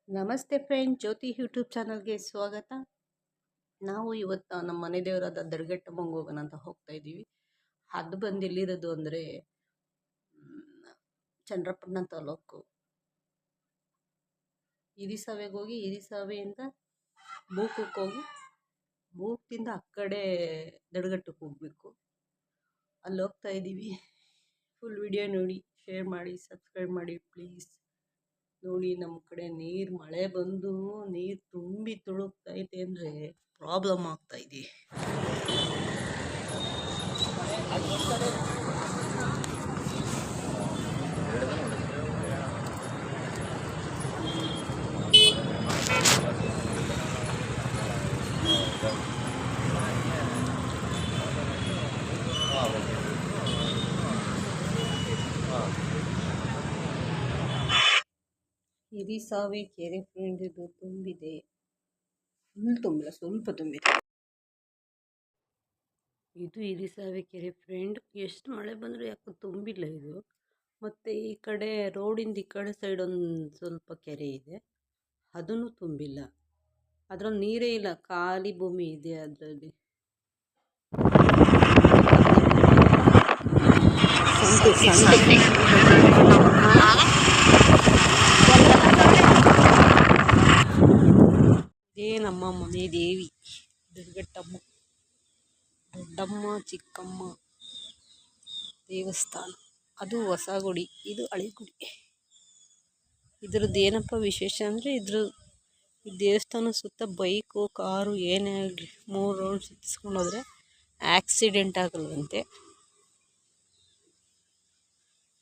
ನಮಸ್ತೆ ಫ್ರೆಂಡ್, ಜ್ಯೋತಿ ಯೂಟ್ಯೂಬ್ ಚಾನಲ್ಗೆ ಸ್ವಾಗತ. ನಾವು ಇವತ್ತು ನಮ್ಮ ಮನೆ ದೇವರಾದ ದರ್ಗಟ್ಟಮ್ಮಂಗೆ ಹೋಗೋಣ ಅಂತ ಹೋಗ್ತಾ ಇದ್ದೀವಿ. ಅದು ಬಂದು ಎಲ್ಲಿರೋದು ಅಂದರೆ ಚಂದ್ರಪಟ್ಟಣ ತಾಲೂಕು ಹಿರಿಸಾವೆಗೆ ಹೋಗಿ ಹಿರಿಸಾವೆಯಿಂದ ಬೂಕಕ್ಕೆ ಹೋಗಿ ಬೂಕದಿಂದ ಆ ಕಡೆ ದಡಗಟ್ಟಕ್ಕೆ ಹೋಗಬೇಕು. ಅಲ್ಲಿ ಹೋಗ್ತಾ ಇದ್ದೀವಿ. ಫುಲ್ ವಿಡಿಯೋ ನೋಡಿ, ಶೇರ್ ಮಾಡಿ, ಸಬ್ಸ್ಕ್ರೈಬ್ ಮಾಡಿ ಪ್ಲೀಸ್. ನೋಡಿ, ನಮ್ಮ ಕಡೆ ಮಳೆ ಬಂದು ನೀರು ತುಂಬಿ ತುಳುಕ್ತೈತೆ ಅಂದರೆ ಪ್ರಾಬ್ಲಮ್ ಆಗ್ತಾ ಇದೆ. ಹಿರಿಸಾವೆ ಕೆರೆ ಫ್ರೆಂಡ್, ಇದು ತುಂಬಿದೆ. ಫುಲ್ ತುಂಬಿಲ್ಲ, ಸ್ವಲ್ಪ ತುಂಬಿದೆ. ಇದು ಹಿರಿಸಾವೆ ಕೆರೆ ಫ್ರೆಂಡ್. ಎಷ್ಟು ಮಳೆ ಬಂದರೂ ಯಾಕೆ ತುಂಬಿಲ್ಲ ಇದು. ಮತ್ತು ಈ ಕಡೆ ರೋಡಿಂದ ಈ ಕಡೆ ಸೈಡ್ ಒಂದು ಸ್ವಲ್ಪ ಕೆರೆ ಇದೆ, ಅದೂ ತುಂಬಿಲ್ಲ. ಅದರಲ್ಲಿ ನೀರೇ ಇಲ್ಲ, ಖಾಲಿ ಭೂಮಿ ಇದೆ ಅದರಲ್ಲಿ. ಇದೇ ನಮ್ಮ ಮನೆ ದೇವಿ ದುರ್ಗಟ್ಟಮ್ಮ, ದೊಡ್ಡಮ್ಮ ಚಿಕ್ಕಮ್ಮ ದೇವಸ್ಥಾನ. ಅದು ಹೊಸ ಗುಡಿ, ಇದು ಹಳೆ ಗುಡಿ. ಇದ್ರದ್ದು ಏನಪ್ಪ ವಿಶೇಷ ಅಂದರೆ ಈ ದೇವಸ್ಥಾನ ಸುತ್ತ ಬೈಕು ಕಾರು ಏನೇ ಆಗಲಿ 3 ರೌಂಡ್ ಸುತ್ತಿಸ್ಕೊಂಡು ಹೋದರೆ ಆಕ್ಸಿಡೆಂಟ್ ಆಗಲ್ವಂತೆ.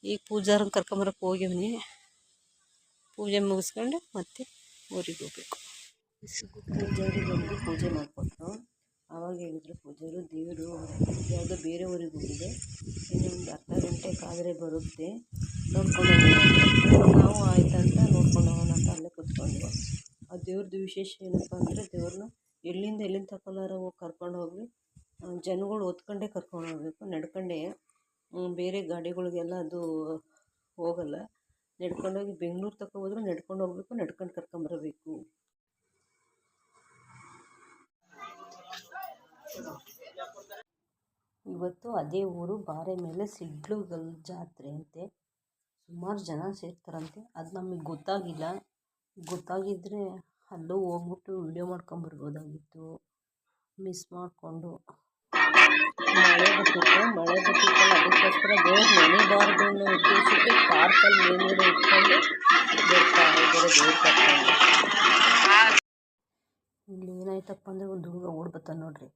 ಈಗ ಪೂಜಾರನ್ನ ಕರ್ಕೊಂಬರಕ್ಕೆ ಹೋಗಿವ್ನಿ. ಪೂಜೆ ಮುಗಿಸ್ಕೊಂಡು ಮತ್ತೆ ಊರಿಗೆ ಹೋಗ್ಬೇಕು. ಪೂಜಾರಿ ಬಂದು ಪೂಜೆ ಮಾಡಿಕೊಟ್ರು. ಆವಾಗ ಹೇಳಿದ್ರು ಪೂಜಾರು, ದೇವರು ಯಾವುದೋ ಬೇರೆ ಊರಿಗೆ ಹೋಗಿದೆ, ಇನ್ನೊಂದು ಅರ್ಧ ಗಂಟೆ ಕಾದರೆ ಬರುತ್ತೆ, ನೋಡ್ಕೊಂಡು ಹೋಗೋಣ. ನಾವು ಆಯ್ತಂತ ನೋಡ್ಕೊಂಡು ಹೋಗೋಣ ಅಂತ ಅಲ್ಲೇ ಕೂತ್ಕೊಂಡ್ವಿ. ಆ ದೇವ್ರದ್ದು ವಿಶೇಷ ಏನಪ್ಪ ಅಂದರೆ, ದೇವ್ರನ್ನ ಎಲ್ಲಿಂದ ತಗೊಳ್ಳಾರ ಹೋಗಿ ಕರ್ಕೊಂಡು ಹೋಗಿ ಜನಗಳು ಹೊತ್ಕೊಂಡೇ ಕರ್ಕೊಂಡು ಹೋಗ್ಬೇಕು. ನಡ್ಕೊಂಡೇ, ಬೇರೆ ಗಾಡಿಗಳಿಗೆಲ್ಲ ಅದು ಹೋಗಲ್ಲ. ನಡ್ಕೊಂಡೋಗಿ ಬೆಂಗಳೂರು ತನಕ ಹೋದ್ರೆ ನಡ್ಕೊಂಡು ಹೋಗ್ಬೇಕು, ನಡ್ಕೊಂಡು ಕರ್ಕೊಂಬರಬೇಕು. ಇವತ್ತು ಅದೇ ಊರು ಬಾರೆ ಮೇಲೆ ಸಿಡ್ಲುಗಳ ಜಾತ್ರೆ ಅಂತೆ. ಸುಮಾರು ಜನ ಸೇರ್ತಾರಂತೆ. ಅದು ನಮಗೆ ಗೊತ್ತಾಗಿಲ್ಲ. ಗೊತ್ತಾಗಿದ್ದರೆ ಅಲ್ಲೂ ಹೋಗ್ಬಿಟ್ಟು ವಿಡಿಯೋ ಮಾಡ್ಕೊಂಬರ್ಬೋದಾಗಿತ್ತು. ಮಿಸ್ ಮಾಡಿಕೊಂಡು ಮಳೆ ಬತ್ತಿತ್ತಲ್ಲ, ಅದಕ್ಕೋಸ್ಕರ ದೇವ್ರು ನೆನೆಬಾರ್ದು ಅನ್ನೋ ಉದ್ದೇಶಕ್ಕೆ ಪಾರ್ಕಲ್ಲಿ ಮೇಲ್ಗಡೆ ಇಟ್ಕೊಂಡು ಬರ್ತಾ ಇದ್ದಾರೆ ದೇವ್ರು ಕರ್ಕೊಂಡು. ಇಲ್ಲಿ ಏನಾಯ್ತಪ್ಪ ಅಂದರೆ, ಒಂದು ಹುಡುಗ ಓಡ್ಬತ್ತಾನೆ ನೋಡ್ರಿ.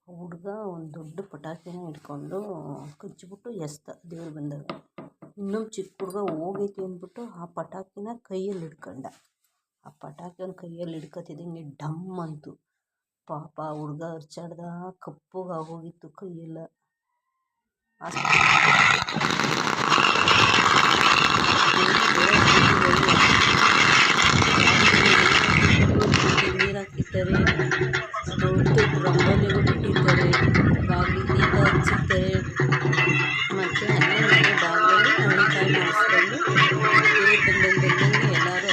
ಆ ಹುಡುಗ ಒಂದು ದೊಡ್ಡ ಪಟಾಕಿನ ಹಿಡ್ಕೊಂಡು ಕಚ್ಚಿಬಿಟ್ಟು ಎಸ್ತ ದೇವ್ರು ಬಂದಾಗ. ಇನ್ನೊಂದು ಚಿಕ್ಕ ಹುಡುಗ ಹೋಗೈತಿ ಅಂದ್ಬಿಟ್ಟು ಆ ಪಟಾಕಿನ ಕೈಯಲ್ಲಿ ಹಿಡ್ಕೊಂಡ. ಆ ಪಟಾಕಿನ ಕೈಯಲ್ಲಿ ಹಿಡ್ಕೊತಿದ್ದಂಗೆ ಡಮ್ ಅಂತು. ಪಾಪ ಆ ಹುಡುಗ ಅರ್ಚಾಡ್ದ, ಕಪ್ಪಗಾಗೋಗಿತ್ತು ಕೈಯೆಲ್ಲ. ನೀರು ಹಾಕಿರ್ತಾರೆ, ದೊಡ್ಡ ರಂಗೋಲಿಗಳು ಇಟ್ಟಿರ್ತಾರೆ, ಬಾಗಿಲು ದೀಪ ಹಚ್ಚಿರ್ತಾರೆ. ಮತ್ತು ಅಲ್ಲೇ ಮನೆ ಬಾಗಿಲಲ್ಲಿ ಹಣಿಕಾಯಿ ಮಾಡಿಸ್ಕೊಂಡು ದೇವ್ರು ಬಂದಂಗೆ ಎಲ್ಲರೂ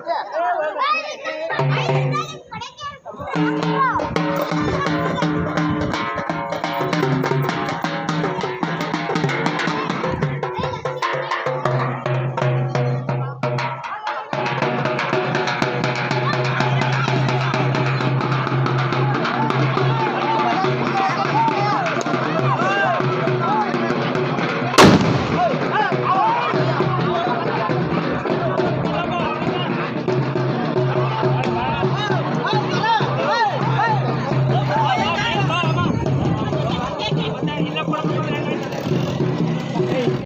Yeah.